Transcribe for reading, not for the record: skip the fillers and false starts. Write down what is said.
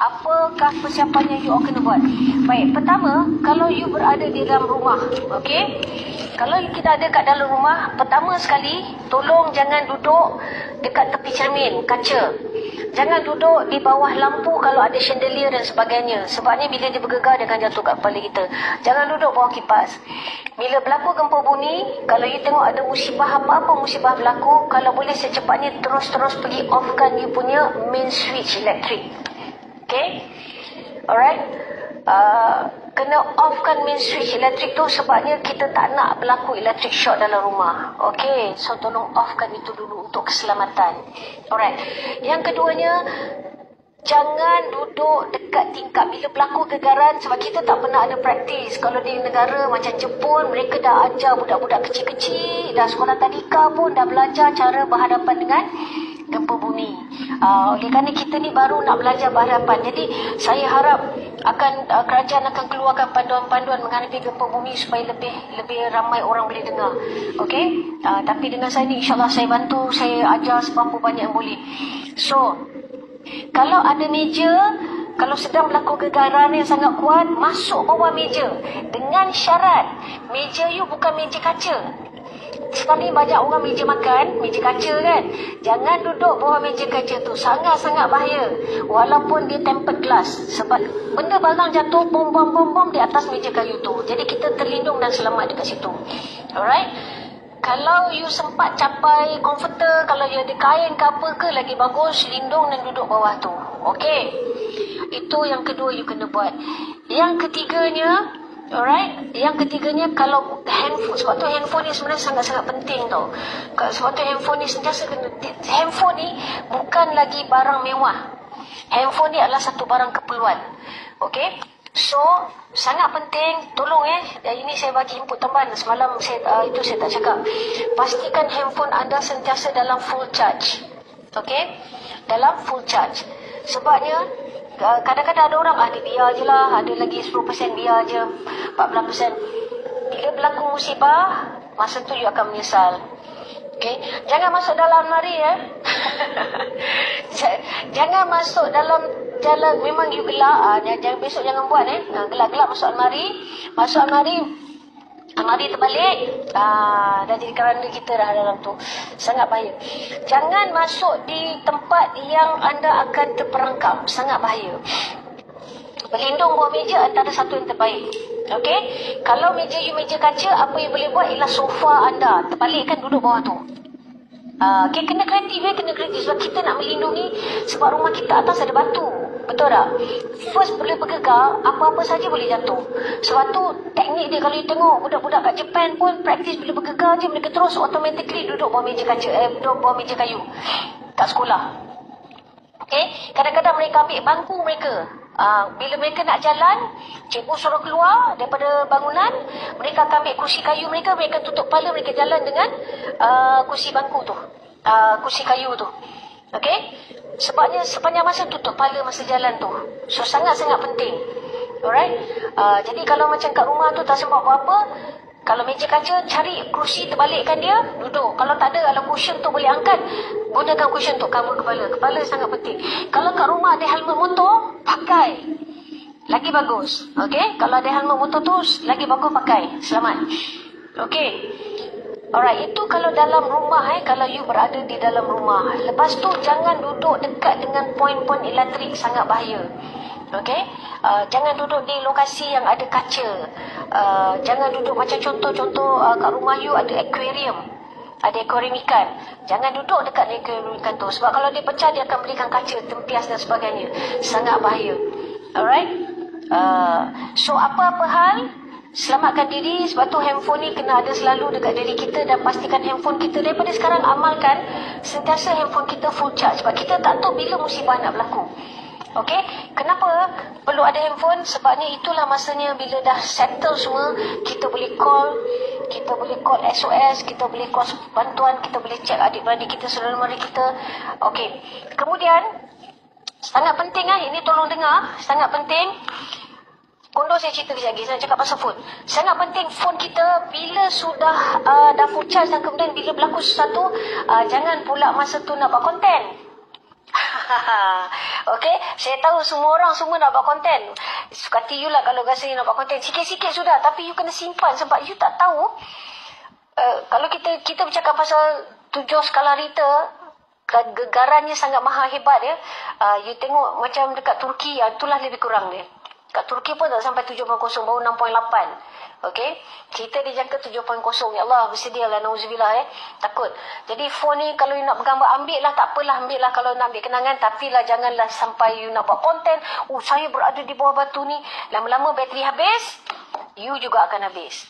Apakah persiapan yang you all kena buat? Baik, pertama, kalau you berada di dalam rumah, okey? Kalau kita ada kat dalam rumah, pertama sekali, tolong jangan duduk dekat tepi cermin, kaca. Jangan duduk di bawah lampu kalau ada chandelier dan sebagainya. Sebabnya bila dia bergegar, dia akan jatuh kat kepala kita. Jangan duduk bawah kipas. Bila berlaku gempa bumi, kalau you tengok ada musibah apa-apa musibah berlaku, kalau boleh secepatnya terus pergi offkan you punya main switch elektrik. Okay, alright. Kena offkan main switch elektrik tu sebabnya kita tak nak berlaku electric shock dalam rumah. Okay, so tolong offkan itu dulu untuk keselamatan. Alright. Yang keduanya, jangan duduk dekat tingkap bila berlaku gegaran, sebab kita tak pernah ada praktis. Kalau di negara macam Jepun, mereka dah ajar budak-budak kecil-kecil, dah sekolah tadika pun dah belajar cara berhadapan dengan gempa bumi. Oleh kerana kita ni baru nak belajar berhadapan, jadi saya harap kerajaan akan keluarkan panduan-panduan menghadapi gempa bumi supaya lebih ramai orang boleh dengar. Okey, tapi dengan saya ni insyaAllah saya bantu, saya ajar seberapa banyak yang boleh. So kalau ada meja, kalau sedang berlaku gegaran yang sangat kuat, masuk bawah meja dengan syarat meja you bukan meja kaca. Sekarang ni banyak orang meja makan, meja kaca kan. Jangan duduk bawah meja kaca tu, sangat-sangat bahaya. Walaupun dia tempered glass, sebab benda barang jatuh bom di atas meja kayu tu. Jadi kita terlindung dan selamat dekat situ. Alright. Kalau you sempat capai comforter, kalau you ada kain ke apa ke, lagi bagus lindung dan duduk bawah tu. Okey. Itu yang kedua you kena buat. Yang ketiganya, alright, yang ketiganya, kalau handphone, sebab tu handphone ni sebenarnya sangat-sangat penting tau. Sebab tu handphone ni sentiasa kena, handphone ni bukan lagi barang mewah. Handphone ni adalah satu barang keperluan. Okey, so sangat penting, tolong ini saya bagi input tambahan semalam, itu saya tak cakap. Pastikan handphone anda sentiasa dalam full charge. Okey, dalam full charge. Sebabnya kadang-kadang ada orang, dia biar je lah, ada lagi 10% biar je, 14%. Bila berlaku musibah, masa tu you akan menyesal. Okay? Jangan masuk dalam almari jangan masuk dalam jalan, memang you gelap, besok jangan buat gelap-gelap masuk almari. Almari terbalik, dah jadi keranda kita dah dalam tu. Sangat bahaya. Jangan masuk di tempat yang anda akan terperangkap. Sangat bahaya. Berlindung bawah meja antara satu yang terbaik. Okey? Kalau meja you meja kaca, apa yang boleh buat ialah sofa anda terbalikkan, duduk bawah tu. Okay, kena kreatif sebab kita nak melindungi, sebab rumah kita atas ada batu. Betul tak? First boleh bergegar, apa-apa saja boleh jatuh. Sebab tu teknik dia, kalau you tengok budak-budak kat Japan pun praktis, bila bergegar je mereka terus automatically duduk bawah meja kaca, duduk bawah meja kayu kat sekolah. Okay? Kadang-kadang mereka ambil bangku mereka. Bila mereka nak jalan, cikgu suruh keluar daripada bangunan, mereka akan ambil kursi kayu mereka tutup kepala, mereka jalan dengan kursi bangku tu, kursi kayu tu. Okey? Sebabnya sepanjang masa tutup kepala masa jalan tu. So sangat-sangat penting. Alright? Jadi kalau macam kat rumah tu tak sempat apa-apa, kalau meja kaca, cari kursi terbalikkan dia, duduk. Kalau tak ada, kalau cushion tu boleh angkat, gunakan cushion untuk cover kepala. Kepala sangat penting. Kalau kat rumah ada helmet motor, pakai. Lagi bagus. Okey? Kalau ada helmet motor tu, lagi bagus pakai. Selamat. Okey? Alright, itu kalau dalam rumah, kalau you berada di dalam rumah. Lepas tu, jangan duduk dekat dengan poin-poin elektrik, sangat bahaya. Okey? Jangan duduk di lokasi yang ada kaca. Jangan duduk macam contoh kat rumah you ada aquarium. Ada akuarium ikan. Jangan duduk dekat akuarium ikan tu. Sebab kalau dia pecah, dia akan berikan kaca, tempias dan sebagainya. Sangat bahaya. Alright? So, apa-apa hal, Selamatkan diri, sebab tu handphone ni kena ada selalu dekat diri kita, dan pastikan handphone kita daripada sekarang amalkan sentiasa handphone kita full charge, sebab kita tak tahu bila musibah nak berlaku. Okey, kenapa perlu ada handphone? Sebabnya itulah masanya bila dah settle semua, kita boleh call SOS, kita boleh call bantuan, kita boleh check adik-beradik kita, saudara mara kita. Okey, kemudian sangat penting ini tolong dengar, sangat penting. Kondo saya cerita kejap lagi, saya cakap pasal phone. Sangat penting phone kita bila sudah dah full charge, dan kemudian bila berlaku sesuatu, jangan pula masa tu nak buat konten. Okey, saya tahu semua orang semua nak buat konten. Suka hati you lah kalau rasa you nak buat konten. Sikit-sikit sudah, tapi you kena simpan sebab you tak tahu. Kalau kita bercakap pasal 7 skala Richter, gegarannya sangat maha hebat ya. You tengok macam dekat Turki, itulah lebih kurang dia. Kat Turki pun tak sampai 7.0, baru 6.8. Okey, kita dijangka 7.0. Ya Allah, bersedialah, nauzubillah takut. Jadi phone ni kalau you nak bergambar, ambil lah, tak apalah, ambil lah kalau nak ambil kenangan, tapi lah janganlah sampai you nak buat konten. Saya berada di bawah batu ni, lama-lama bateri habis, you juga akan habis.